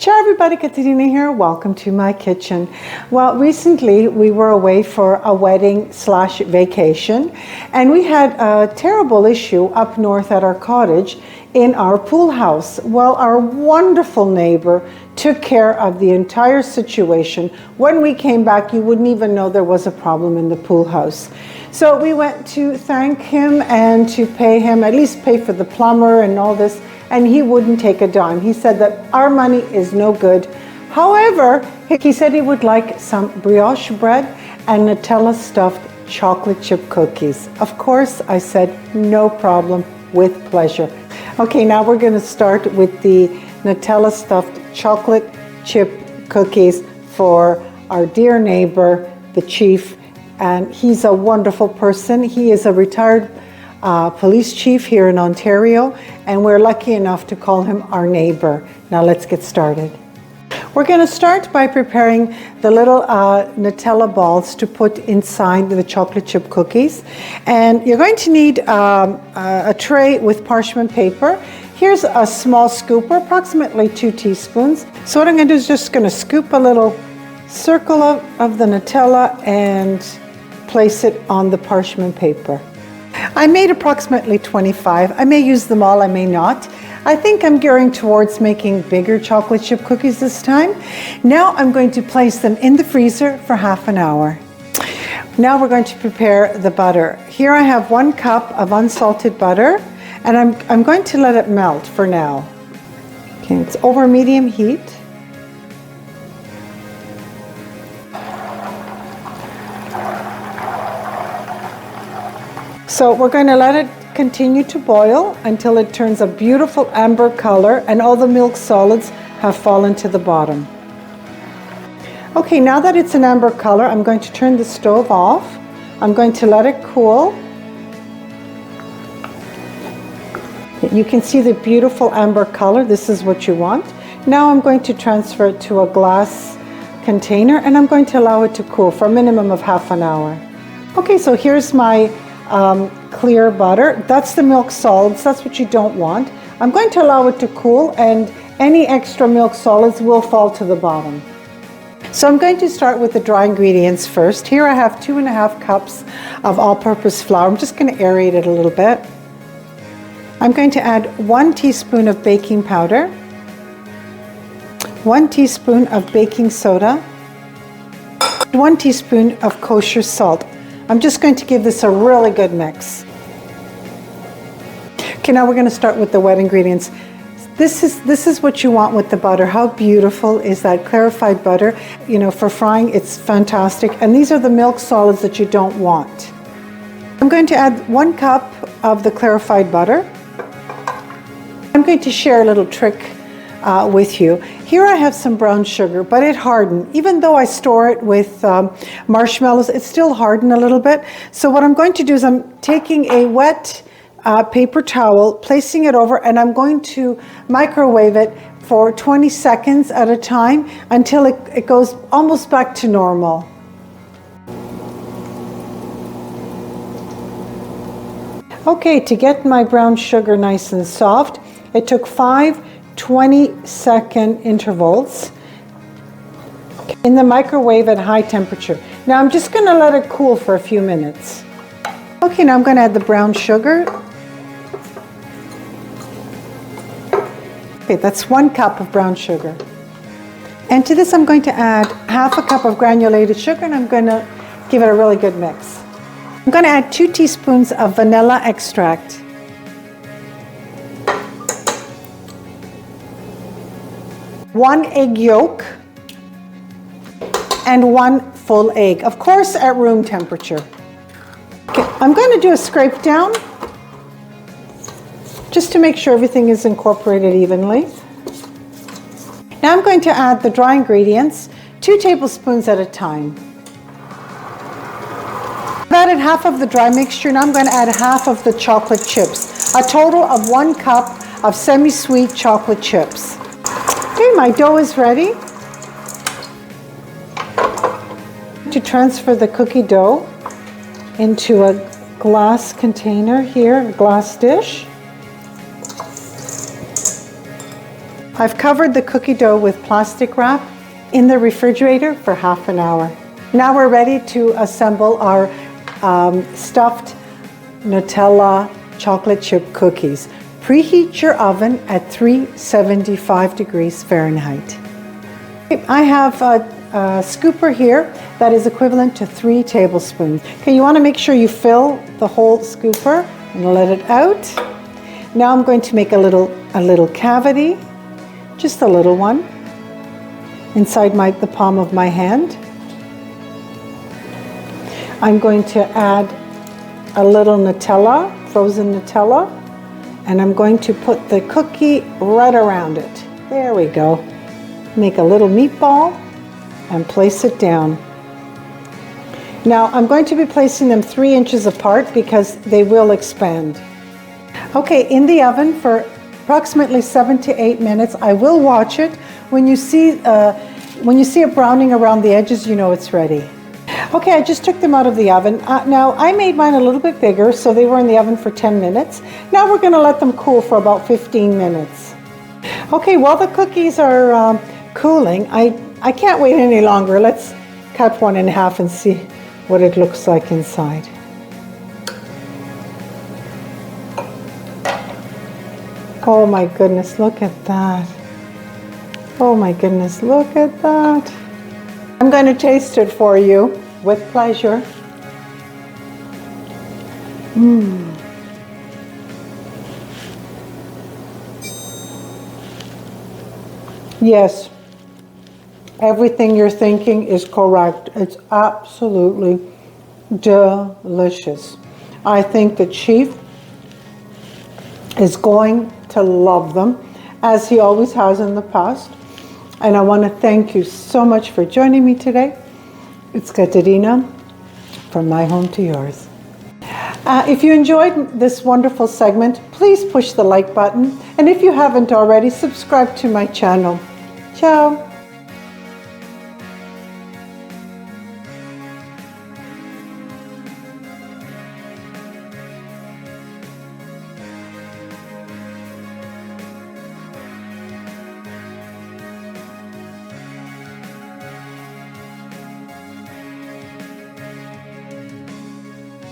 Ciao everybody, Katerina here. Welcome to my kitchen. Well, recently we were away for a wedding / vacation, and we had a terrible issue up north at our cottage in our pool house. Well, our wonderful neighbor took care of the entire situation. When we came back, you wouldn't even know there was a problem in the pool house. So we went to thank him and to pay him, at least pay for the plumber and all this, and he wouldn't take a dime. He said that our money is no good. However, he said he would like some brioche bread and Nutella stuffed chocolate chip cookies. Of course, I said no problem, with pleasure. Okay, now we're going to start with the Nutella stuffed chocolate chip cookies for our dear neighbor, the chief. And he's a wonderful person. He is a retired police chief here in Ontario, and we're lucky enough to call him our neighbor. Now let's get started. We're going to start by preparing the little Nutella balls to put inside the chocolate chip cookies. And you're going to need a tray with parchment paper. Here's a small scooper, approximately 2 teaspoons. So what I'm going to do is just going to scoop a little circle of the Nutella and place it on the parchment paper. I made approximately 25. I may use them all, I may not. I think I'm gearing towards making bigger chocolate chip cookies this time. Now I'm going to place them in the freezer for half an hour. Now we're going to prepare the butter. Here I have 1 cup of unsalted butter, and I'm going to let it melt for now. Okay, it's over medium heat. So we're going to let it continue to boil until it turns a beautiful amber color and all the milk solids have fallen to the bottom. Okay, now that it's an amber color, I'm going to turn the stove off. I'm going to let it cool. You can see the beautiful amber color. This is what you want. Now I'm going to transfer it to a glass container, and I'm going to allow it to cool for a minimum of half an hour. Okay, so here's my clear butter. That's the milk solids. That's what you don't want. I'm going to allow it to cool, and any extra milk solids will fall to the bottom. So I'm going to start with the dry ingredients first. Here I have 2.5 cups of all-purpose flour. I'm just going to aerate it a little bit. I'm going to add 1 teaspoon of baking powder, 1 teaspoon of baking soda, 1 teaspoon of kosher salt. I'm just going to give this a really good mix. Okay, now we're going to start with the wet ingredients. This is what you want with the butter. How beautiful is that clarified butter? You know, for frying, it's fantastic. And these are the milk solids that you don't want. I'm going to add 1 cup of the clarified butter. I'm going to share a little trick with you. Here I have some brown sugar, but it hardened. Even though I store it with marshmallows, it's still hardened a little bit. So what I'm going to do is I'm taking a wet paper towel, placing it over, and I'm going to microwave it for 20 seconds at a time until it goes almost back to normal. Okay, to get my brown sugar nice and soft, it took 5 20-second intervals in the microwave at high temperature. Now I'm just going to let it cool for a few minutes. Okay, now I'm going to add the brown sugar. Okay, that's 1 cup of brown sugar. And to this I'm going to add half a cup of granulated sugar, and I'm going to give it a really good mix. I'm going to add 2 teaspoons of vanilla extract. 1 egg yolk and 1 full egg, of course at room temperature. Okay, I'm going to do a scrape down just to make sure everything is incorporated evenly. Now I'm going to add the dry ingredients, 2 tablespoons at a time. I've added half of the dry mixture, and I'm going to add half of the chocolate chips, a total of 1 cup of semi-sweet chocolate chips. Okay, my dough is ready. To transfer the cookie dough into a glass container here, a glass dish. I've covered the cookie dough with plastic wrap in the refrigerator for half an hour. Now we're ready to assemble our stuffed Nutella chocolate chip cookies. Preheat your oven at 375 degrees Fahrenheit. I have a scooper here that is equivalent to 3 tablespoons. Okay, you want to make sure you fill the whole scooper and let it out. Now I'm going to make a little cavity, just a little one, inside the palm of my hand. I'm going to add a little Nutella, frozen Nutella, and I'm going to put the cookie right around it. There we go. Make a little meatball and place it down. Now I'm going to be placing them 3 inches apart because they will expand. Okay, in the oven for approximately 7 to 8 minutes. I will watch it. When you see it browning around the edges, you know it's ready. Okay, I just took them out of the oven. Now I made mine a little bit bigger, so they were in the oven for 10 minutes. Now we're going to let them cool for about 15 minutes. Okay, while the cookies are cooling, I can't wait any longer. Let's cut one in half and see what it looks like inside. Oh my goodness, look at that. Oh my goodness, look at that. I'm going to taste it for you with pleasure. Yes, everything you're thinking is correct. It's absolutely delicious. I think the chief is going to love them, as he always has in the past. And I want to thank you so much for joining me today. It's Katerina from my home to yours. If you enjoyed this wonderful segment, please push the like button. And if you haven't already, subscribe to my channel. Ciao.